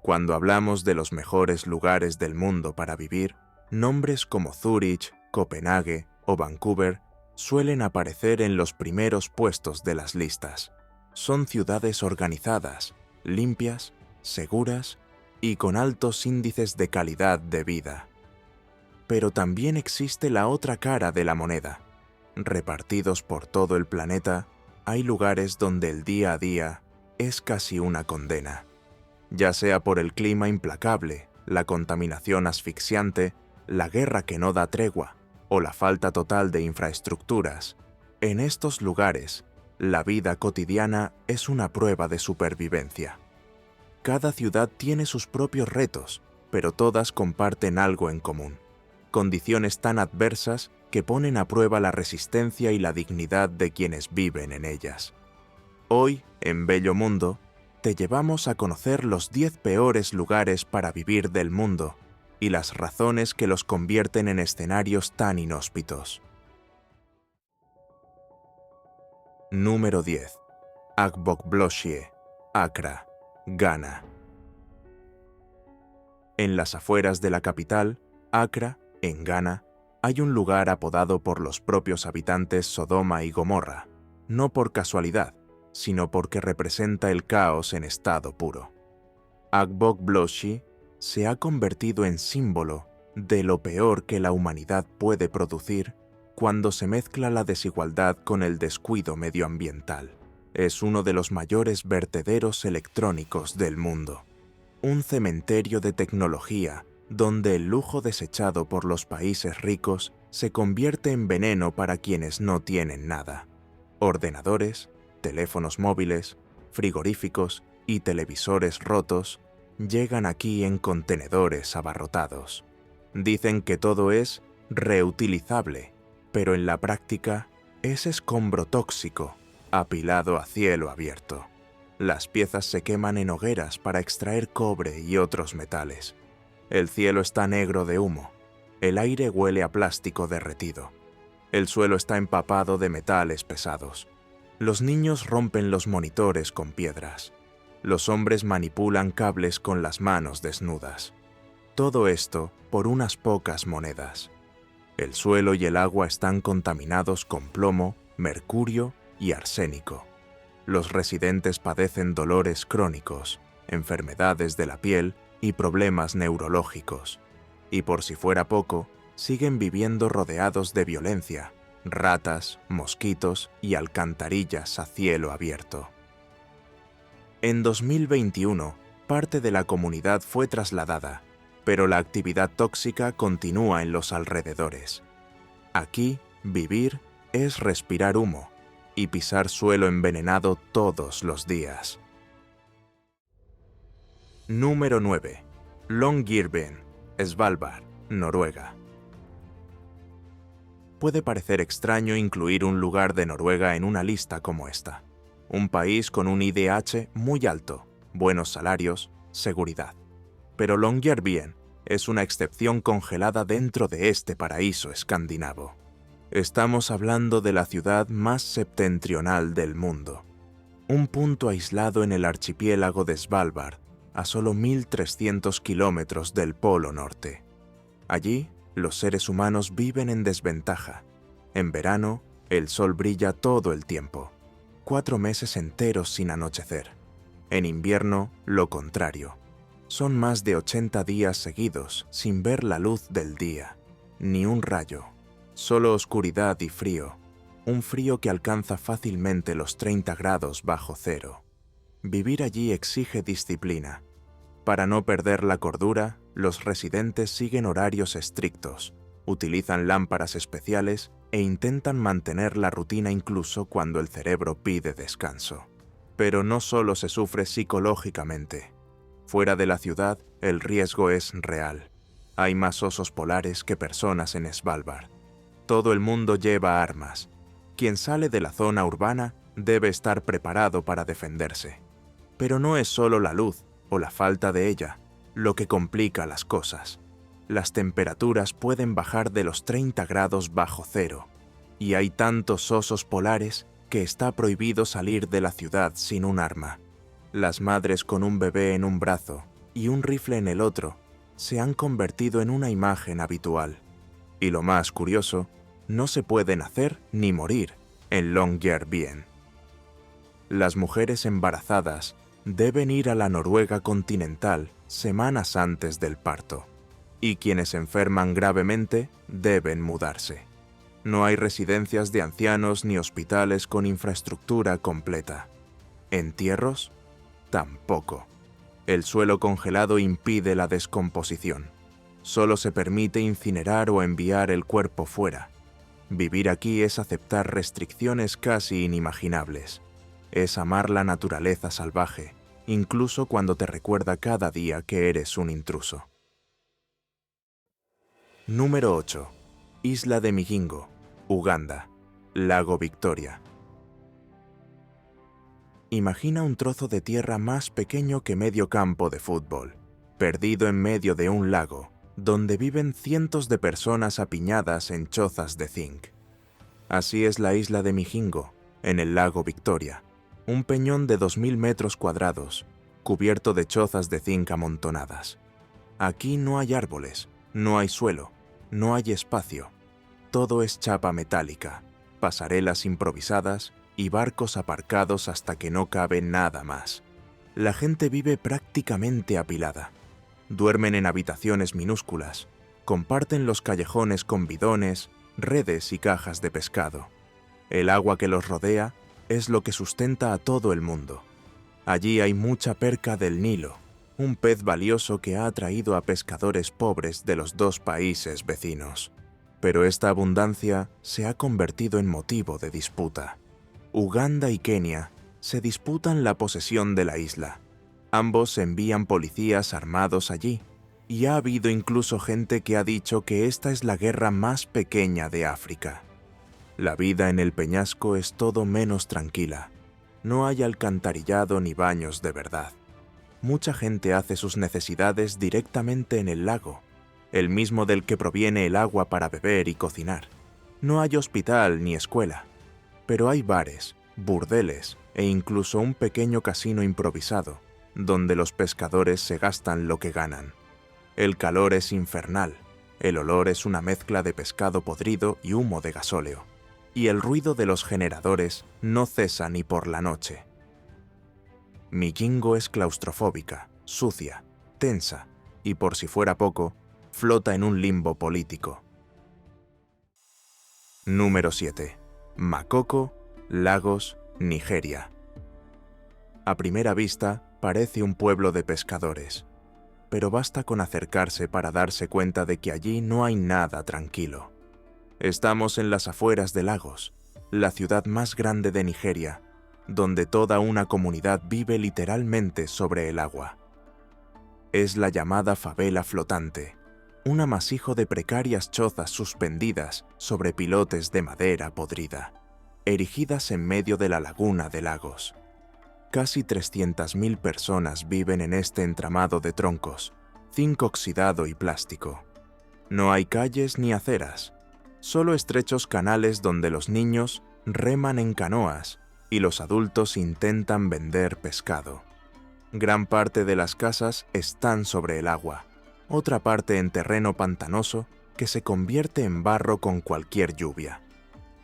Cuando hablamos de los mejores lugares del mundo para vivir, nombres como Zúrich, Copenhague o Vancouver suelen aparecer en los primeros puestos de las listas. Son ciudades organizadas, limpias, seguras y con altos índices de calidad de vida. Pero también existe la otra cara de la moneda. Repartidos por todo el planeta, hay lugares donde el día a día es casi una condena. Ya sea por el clima implacable, la contaminación asfixiante, la guerra que no da tregua o la falta total de infraestructuras, en estos lugares, la vida cotidiana es una prueba de supervivencia. Cada ciudad tiene sus propios retos, pero todas comparten algo en común: condiciones tan adversas que ponen a prueba la resistencia y la dignidad de quienes viven en ellas. Hoy, en Bello Mundo, te llevamos a conocer los 10 peores lugares para vivir del mundo y las razones que los convierten en escenarios tan inhóspitos. Número 10. Agbogbloshie, Accra, Ghana. En las afueras de la capital, Accra, en Ghana, hay un lugar apodado por los propios habitantes Sodoma y Gomorra, no por casualidad, sino porque representa el caos en estado puro. Agbogbloshie se ha convertido en símbolo de lo peor que la humanidad puede producir cuando se mezcla la desigualdad con el descuido medioambiental. Es uno de los mayores vertederos electrónicos del mundo. Un cementerio de tecnología donde el lujo desechado por los países ricos se convierte en veneno para quienes no tienen nada. Ordenadores, teléfonos móviles, frigoríficos y televisores rotos llegan aquí en contenedores abarrotados. Dicen que todo es reutilizable, pero en la práctica es escombro tóxico, apilado a cielo abierto. Las piezas se queman en hogueras para extraer cobre y otros metales. El cielo está negro de humo, el aire huele a plástico derretido. El suelo está empapado de metales pesados. Los niños rompen los monitores con piedras. Los hombres manipulan cables con las manos desnudas. Todo esto por unas pocas monedas. El suelo y el agua están contaminados con plomo, mercurio y arsénico. Los residentes padecen dolores crónicos, enfermedades de la piel y problemas neurológicos. Y por si fuera poco, siguen viviendo rodeados de violencia, ratas, mosquitos y alcantarillas a cielo abierto. En 2021, parte de la comunidad fue trasladada, pero la actividad tóxica continúa en los alrededores. Aquí, vivir es respirar humo y pisar suelo envenenado todos los días. Número 9. Longyearbyen, Svalbard, Noruega. Puede parecer extraño incluir un lugar de Noruega en una lista como esta. Un país con un IDH muy alto, buenos salarios, seguridad. Pero Longyearbyen es una excepción congelada dentro de este paraíso escandinavo. Estamos hablando de la ciudad más septentrional del mundo. Un punto aislado en el archipiélago de Svalbard, a solo 1.300 kilómetros del Polo Norte. Allí, los seres humanos viven en desventaja. En verano, el sol brilla todo el tiempo, 4 meses enteros sin anochecer. En invierno, lo contrario. Son más de 80 días seguidos sin ver la luz del día, ni un rayo, solo oscuridad y frío, un frío que alcanza fácilmente los 30 grados bajo cero. Vivir allí exige disciplina. Para no perder la cordura, los residentes siguen horarios estrictos, utilizan lámparas especiales e intentan mantener la rutina incluso cuando el cerebro pide descanso. Pero no solo se sufre psicológicamente. Fuera de la ciudad, el riesgo es real. Hay más osos polares que personas en Svalbard. Todo el mundo lleva armas. Quien sale de la zona urbana debe estar preparado para defenderse. Pero no es solo la luz o la falta de ella lo que complica las cosas. Las temperaturas pueden bajar de los 30 grados bajo cero, y hay tantos osos polares que está prohibido salir de la ciudad sin un arma. Las madres con un bebé en un brazo y un rifle en el otro se han convertido en una imagen habitual. Y lo más curioso, no se puede nacer ni morir en Longyearbyen. Las mujeres embarazadas deben ir a la Noruega continental semanas antes del parto, y quienes enferman gravemente deben mudarse. No hay residencias de ancianos ni hospitales con infraestructura completa. ¿Entierros? Tampoco. El suelo congelado impide la descomposición. Solo se permite incinerar o enviar el cuerpo fuera. Vivir aquí es aceptar restricciones casi inimaginables. Es amar la naturaleza salvaje, incluso cuando te recuerda cada día que eres un intruso. Número 8. Isla de Migingo, Uganda, Lago Victoria. Imagina un trozo de tierra más pequeño que medio campo de fútbol, perdido en medio de un lago, donde viven cientos de personas apiñadas en chozas de zinc. Así es la isla de Migingo, en el lago Victoria, un peñón de 2000 metros cuadrados, cubierto de chozas de zinc amontonadas. Aquí no hay árboles, no hay suelo, no hay espacio. Todo es chapa metálica, pasarelas improvisadas y barcos aparcados hasta que no cabe nada más. La gente vive prácticamente apilada. Duermen en habitaciones minúsculas, comparten los callejones con bidones, redes y cajas de pescado. El agua que los rodea es lo que sustenta a todo el mundo. Allí hay mucha perca del Nilo, un pez valioso que ha atraído a pescadores pobres de los dos países vecinos. Pero esta abundancia se ha convertido en motivo de disputa. Uganda y Kenia se disputan la posesión de la isla. Ambos envían policías armados allí, y ha habido incluso gente que ha dicho que esta es la guerra más pequeña de África. La vida en el peñasco es todo menos tranquila. No hay alcantarillado ni baños de verdad. Mucha gente hace sus necesidades directamente en el lago, el mismo del que proviene el agua para beber y cocinar. No hay hospital ni escuela, pero hay bares, burdeles e incluso un pequeño casino improvisado, donde los pescadores se gastan lo que ganan. El calor es infernal, el olor es una mezcla de pescado podrido y humo de gasóleo, y el ruido de los generadores no cesa ni por la noche. Migingo es claustrofóbica, sucia, tensa, y por si fuera poco, flota en un limbo político. Número 7. Makoko, Lagos, Nigeria. A primera vista, parece un pueblo de pescadores, pero basta con acercarse para darse cuenta de que allí no hay nada tranquilo. Estamos en las afueras de Lagos, la ciudad más grande de Nigeria, donde toda una comunidad vive literalmente sobre el agua. Es la llamada favela flotante, un amasijo de precarias chozas suspendidas sobre pilotes de madera podrida, erigidas en medio de la laguna de Lagos. Casi 300.000 personas viven en este entramado de troncos, zinc oxidado y plástico. No hay calles ni aceras, solo estrechos canales donde los niños reman en canoas y los adultos intentan vender pescado. Gran parte de las casas están sobre el agua, otra parte en terreno pantanoso que se convierte en barro con cualquier lluvia.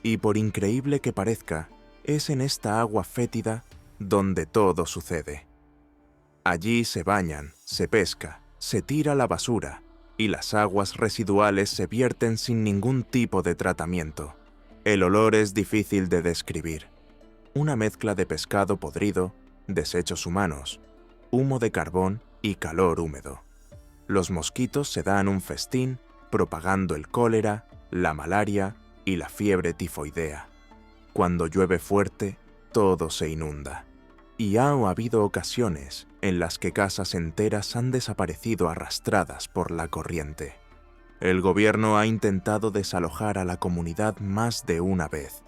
Y por increíble que parezca, es en esta agua fétida donde todo sucede. Allí se bañan, se pesca, se tira la basura y las aguas residuales se vierten sin ningún tipo de tratamiento. El olor es difícil de describir. Una mezcla de pescado podrido, desechos humanos, humo de carbón y calor húmedo. Los mosquitos se dan un festín propagando el cólera, la malaria y la fiebre tifoidea. Cuando llueve fuerte, todo se inunda. Y ha habido ocasiones en las que casas enteras han desaparecido arrastradas por la corriente. El gobierno ha intentado desalojar a la comunidad más de una vez.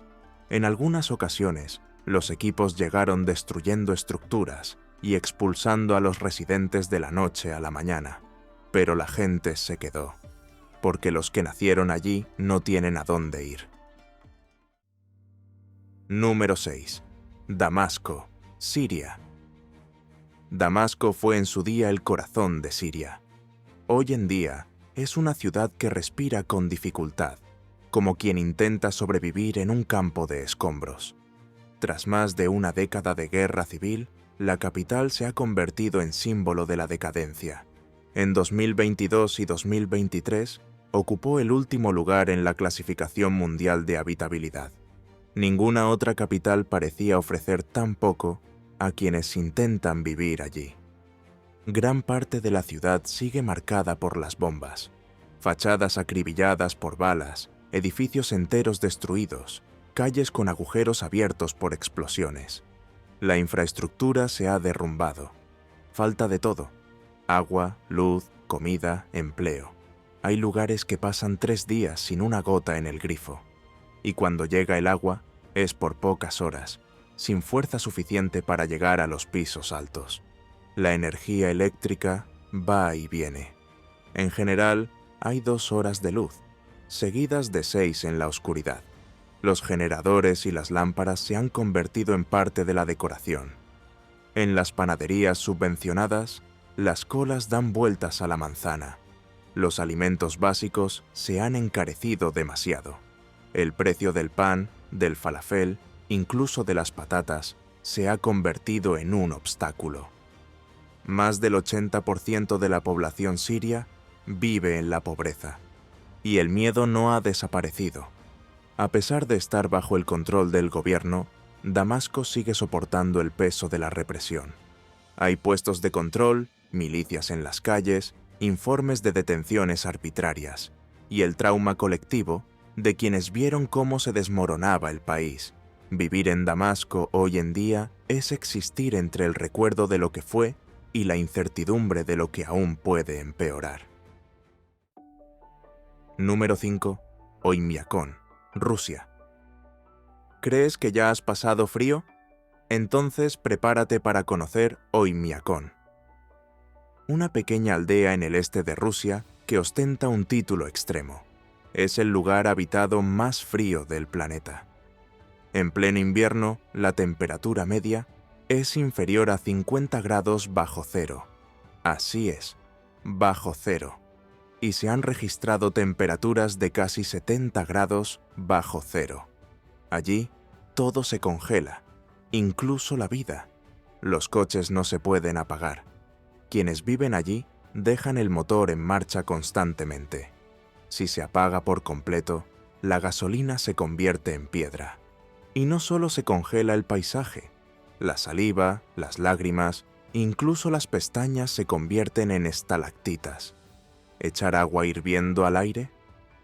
En algunas ocasiones, los equipos llegaron destruyendo estructuras y expulsando a los residentes de la noche a la mañana. Pero la gente se quedó, porque los que nacieron allí no tienen a dónde ir. Número 6. Damasco, Siria. Damasco fue en su día el corazón de Siria. Hoy en día es una ciudad que respira con dificultad, como quien intenta sobrevivir en un campo de escombros. Tras más de una década de guerra civil, la capital se ha convertido en símbolo de la decadencia. En 2022 y 2023 ocupó el último lugar en la clasificación mundial de habitabilidad. Ninguna otra capital parecía ofrecer tan poco a quienes intentan vivir allí. Gran parte de la ciudad sigue marcada por las bombas. Fachadas acribilladas por balas, edificios enteros destruidos, calles con agujeros abiertos por explosiones. La infraestructura se ha derrumbado. Falta de todo: agua, luz, comida, empleo. Hay lugares que pasan 3 días sin una gota en el grifo. Y cuando llega el agua, es por pocas horas, sin fuerza suficiente para llegar a los pisos altos. La energía eléctrica va y viene. En general, hay 2 horas de luz, seguidas de 6 en la oscuridad. Los generadores y las lámparas se han convertido en parte de la decoración. En las panaderías subvencionadas, las colas dan vueltas a la manzana. Los alimentos básicos se han encarecido demasiado. El precio del pan, del falafel, incluso de las patatas, se ha convertido en un obstáculo. Más del 80% de la población siria vive en la pobreza, y el miedo no ha desaparecido. A pesar de estar bajo el control del gobierno, Damasco sigue soportando el peso de la represión. Hay puestos de control, milicias en las calles, informes de detenciones arbitrarias, y el trauma colectivo de quienes vieron cómo se desmoronaba el país. Vivir en Damasco hoy en día es existir entre el recuerdo de lo que fue y la incertidumbre de lo que aún puede empeorar. Número 5. Oymyakon, Rusia. ¿Crees que ya has pasado frío? Entonces prepárate para conocer Oymyakon, una pequeña aldea en el este de Rusia que ostenta un título extremo. Es el lugar habitado más frío del planeta. En pleno invierno, la temperatura media es inferior a 50 grados bajo cero. Así es, bajo cero. Y se han registrado temperaturas de casi 70 grados bajo cero. Allí, todo se congela, incluso la vida. Los coches no se pueden apagar. Quienes viven allí dejan el motor en marcha constantemente. Si se apaga por completo, la gasolina se convierte en piedra. Y no solo se congela el paisaje, la saliva, las lágrimas, incluso las pestañas se convierten en estalactitas. Echar agua hirviendo al aire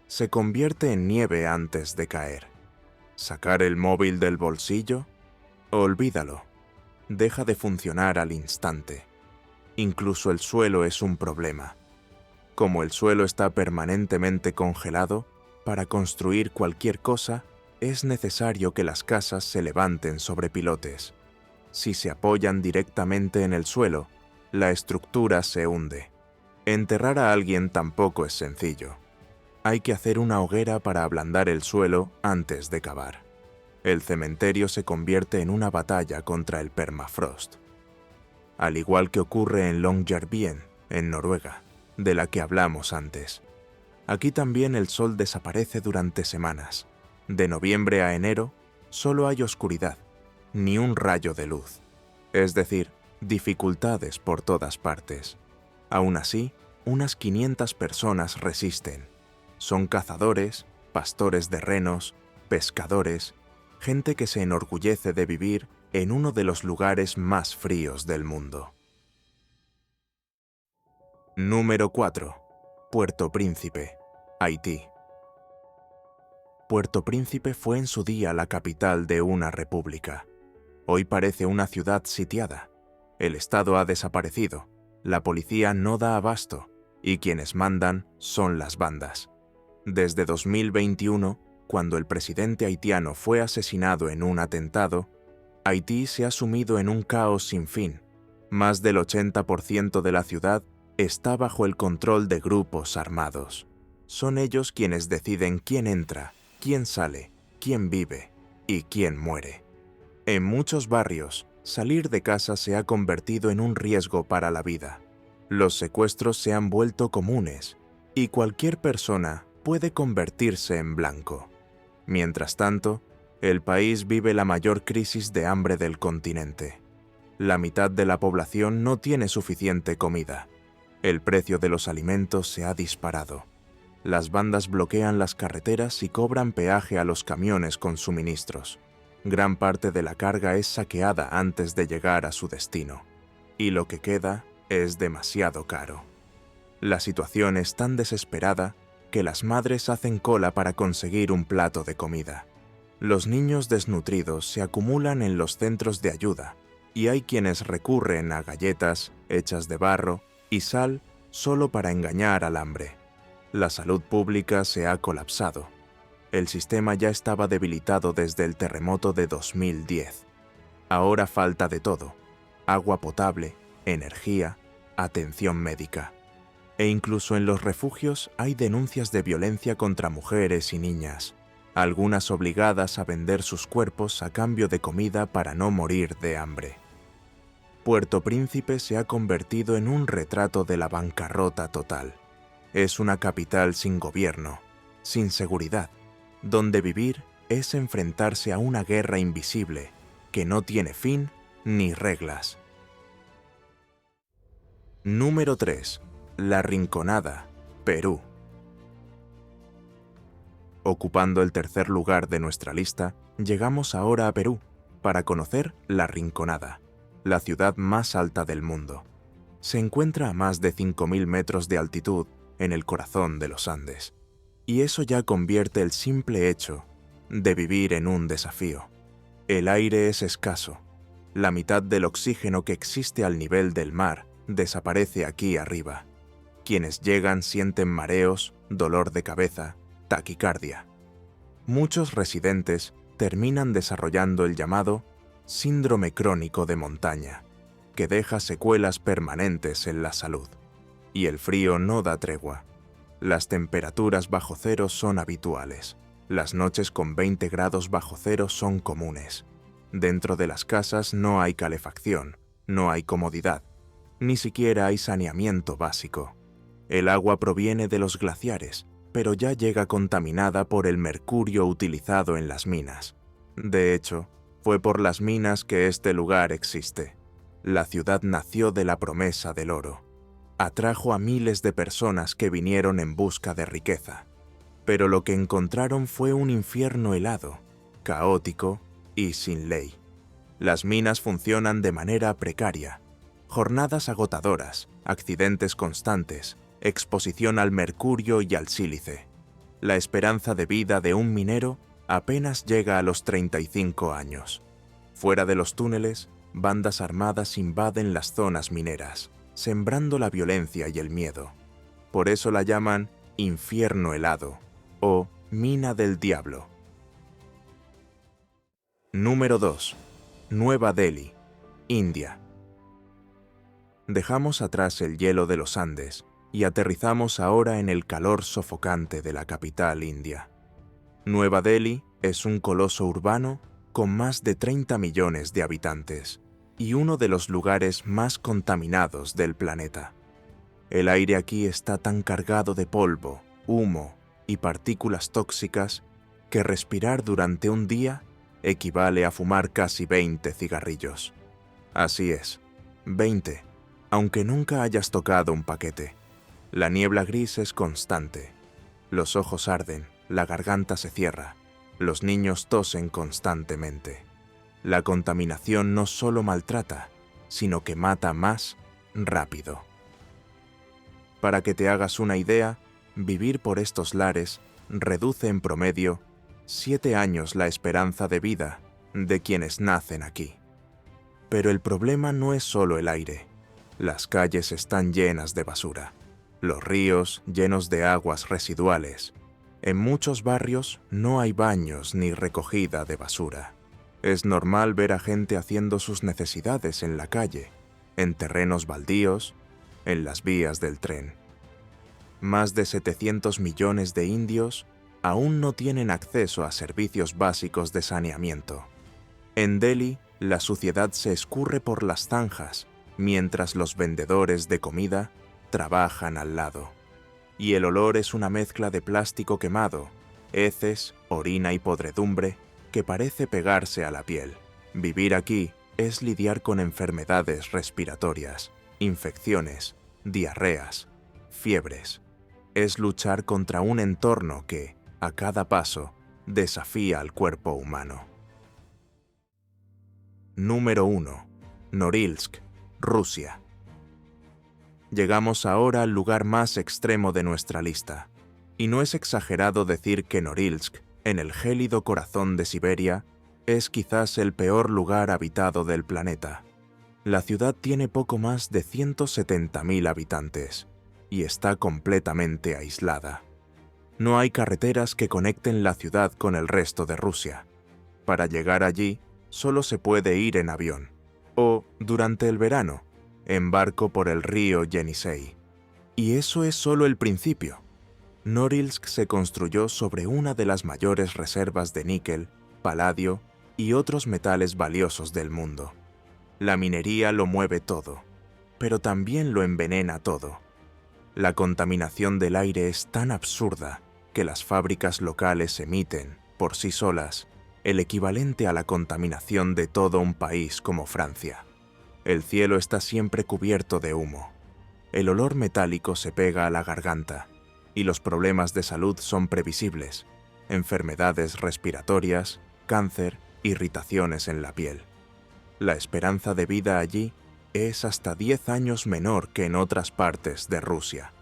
se convierte en nieve antes de caer. ¿Sacar el móvil del bolsillo? Olvídalo. Deja de funcionar al instante. Incluso el suelo es un problema. Como el suelo está permanentemente congelado, para construir cualquier cosa es necesario que las casas se levanten sobre pilotes. Si se apoyan directamente en el suelo, la estructura se hunde. Enterrar a alguien tampoco es sencillo. Hay que hacer una hoguera para ablandar el suelo antes de cavar. El cementerio se convierte en una batalla contra el permafrost. Al igual que ocurre en Longyearbyen, en Noruega, de la que hablamos antes. Aquí también el sol desaparece durante semanas. De noviembre a enero, solo hay oscuridad, ni un rayo de luz. Es decir, dificultades por todas partes. Aún así, unas 500 personas resisten. Son cazadores, pastores de renos, pescadores, gente que se enorgullece de vivir en uno de los lugares más fríos del mundo. Número 4. Puerto Príncipe, Haití. Puerto Príncipe fue en su día la capital de una república. Hoy parece una ciudad sitiada. El Estado ha desaparecido, la policía no da abasto y quienes mandan son las bandas. Desde 2021, cuando el presidente haitiano fue asesinado en un atentado, Haití se ha sumido en un caos sin fin. Más del 80% de la ciudad está bajo el control de grupos armados. Son ellos quienes deciden quién entra, quién sale, quién vive y quién muere. En muchos barrios, salir de casa se ha convertido en un riesgo para la vida. Los secuestros se han vuelto comunes y cualquier persona puede convertirse en blanco. Mientras tanto, el país vive la mayor crisis de hambre del continente. La mitad de la población no tiene suficiente comida. El precio de los alimentos se ha disparado. Las bandas bloquean las carreteras y cobran peaje a los camiones con suministros. Gran parte de la carga es saqueada antes de llegar a su destino, y lo que queda es demasiado caro. La situación es tan desesperada que las madres hacen cola para conseguir un plato de comida. Los niños desnutridos se acumulan en los centros de ayuda, y hay quienes recurren a galletas hechas de barro y sal solo para engañar al hambre. La salud pública se ha colapsado. El sistema ya estaba debilitado desde el terremoto de 2010. Ahora falta de todo: agua potable, energía, atención médica. E incluso en los refugios hay denuncias de violencia contra mujeres y niñas, algunas obligadas a vender sus cuerpos a cambio de comida para no morir de hambre. Puerto Príncipe se ha convertido en un retrato de la bancarrota total. Es una capital sin gobierno, sin seguridad, donde vivir es enfrentarse a una guerra invisible que no tiene fin ni reglas. Número 3. La Rinconada, Perú. Ocupando el tercer lugar de nuestra lista, llegamos ahora a Perú para conocer La Rinconada, la ciudad más alta del mundo. Se encuentra a más de 5.000 metros de altitud en el corazón de los Andes, y eso ya convierte el simple hecho de vivir en un desafío. El aire es escaso. La mitad del oxígeno que existe al nivel del mar desaparece aquí arriba. Quienes llegan sienten mareos, dolor de cabeza, taquicardia. Muchos residentes terminan desarrollando el llamado síndrome crónico de montaña, que deja secuelas permanentes en la salud. Y el frío no da tregua. Las temperaturas bajo cero son habituales. Las noches con 20 grados bajo cero son comunes. Dentro de las casas no hay calefacción, no hay comodidad, ni siquiera hay saneamiento básico. El agua proviene de los glaciares, pero ya llega contaminada por el mercurio utilizado en las minas. De hecho, fue por las minas que este lugar existe. La ciudad nació de la promesa del oro. Atrajo a miles de personas que vinieron en busca de riqueza. Pero lo que encontraron fue un infierno helado, caótico y sin ley. Las minas funcionan de manera precaria. Jornadas agotadoras, accidentes constantes, exposición al mercurio y al sílice. La esperanza de vida de un minero apenas llega a los 35 años. Fuera de los túneles, bandas armadas invaden las zonas mineras, sembrando la violencia y el miedo. Por eso la llaman infierno helado o mina del diablo. Número 2. Nueva Delhi, India. Dejamos atrás el hielo de los Andes y aterrizamos ahora en el calor sofocante de la capital india. Nueva Delhi es un coloso urbano con más de 30 millones de habitantes y uno de los lugares más contaminados del planeta. El aire aquí está tan cargado de polvo, humo y partículas tóxicas que respirar durante un día equivale a fumar casi 20 cigarrillos. Así es, 20, aunque nunca hayas tocado un paquete. La niebla gris es constante. Los ojos arden, la garganta se cierra, los niños tosen constantemente. La contaminación no solo maltrata, sino que mata más rápido. Para que te hagas una idea, vivir por estos lares reduce en promedio 7 años la esperanza de vida de quienes nacen aquí. Pero el problema no es solo el aire. Las calles están llenas de basura. Los ríos llenos de aguas residuales. En muchos barrios no hay baños ni recogida de basura. Es normal ver a gente haciendo sus necesidades en la calle, en terrenos baldíos, en las vías del tren. Más de 700 millones de indios aún no tienen acceso a servicios básicos de saneamiento. En Delhi, La suciedad se escurre por las zanjas, mientras los vendedores de comida trabajan al lado. Y el olor es una mezcla de plástico quemado, heces, orina y podredumbre que parece pegarse a la piel. Vivir aquí es lidiar con enfermedades respiratorias, infecciones, diarreas, fiebres. Es luchar contra un entorno que, a cada paso, desafía al cuerpo humano. Número 1. Norilsk, Rusia. Llegamos ahora al lugar más extremo de nuestra lista, y no es exagerado decir que Norilsk, en el gélido corazón de Siberia, es quizás el peor lugar habitado del planeta. La ciudad tiene poco más de 170.000 habitantes, y está completamente aislada. No hay carreteras que conecten la ciudad con el resto de Rusia. Para llegar allí, solo se puede ir en avión, o, durante el verano, en barco por el río Yenisei. Y eso es solo el principio. Norilsk se construyó sobre una de las mayores reservas de níquel, paladio y otros metales valiosos del mundo. La minería lo mueve todo, pero también lo envenena todo. La contaminación del aire es tan absurda que las fábricas locales emiten, por sí solas, el equivalente a la contaminación de todo un país como Francia. El cielo está siempre cubierto de humo. El olor metálico se pega a la garganta, y los problemas de salud son previsibles: enfermedades respiratorias, cáncer, irritaciones en la piel. La esperanza de vida allí es hasta 10 años menor que en otras partes de Rusia.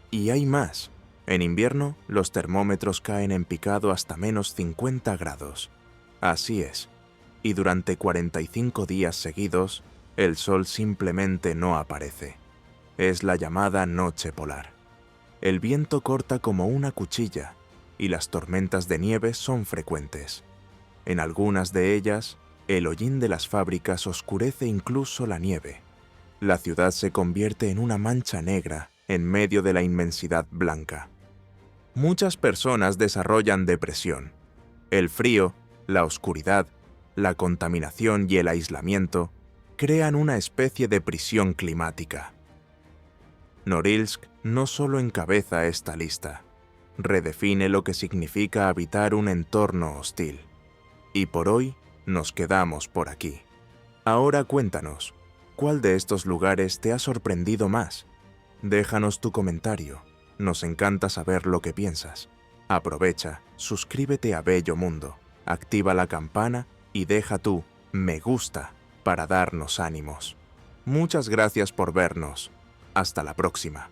Y hay más. En invierno, los termómetros caen en picado hasta menos 50 grados. Así es. Y durante 45 días seguidos, el sol simplemente no aparece. Es la llamada noche polar. El viento corta como una cuchilla y las tormentas de nieve son frecuentes. En algunas de ellas, el hollín de las fábricas oscurece incluso la nieve. La ciudad se convierte en una mancha negra en medio de la inmensidad blanca. Muchas personas desarrollan depresión. El frío, la oscuridad, la contaminación y el aislamiento crean una especie de prisión climática. Norilsk no solo encabeza esta lista, redefine lo que significa habitar un entorno hostil. Y por hoy nos quedamos por aquí. Ahora cuéntanos, ¿cuál de estos lugares te ha sorprendido más? Déjanos tu comentario, nos encanta saber lo que piensas. Aprovecha, suscríbete a Bello Mundo, activa la campana y deja tu me gusta para darnos ánimos. Muchas gracias por vernos. Hasta la próxima.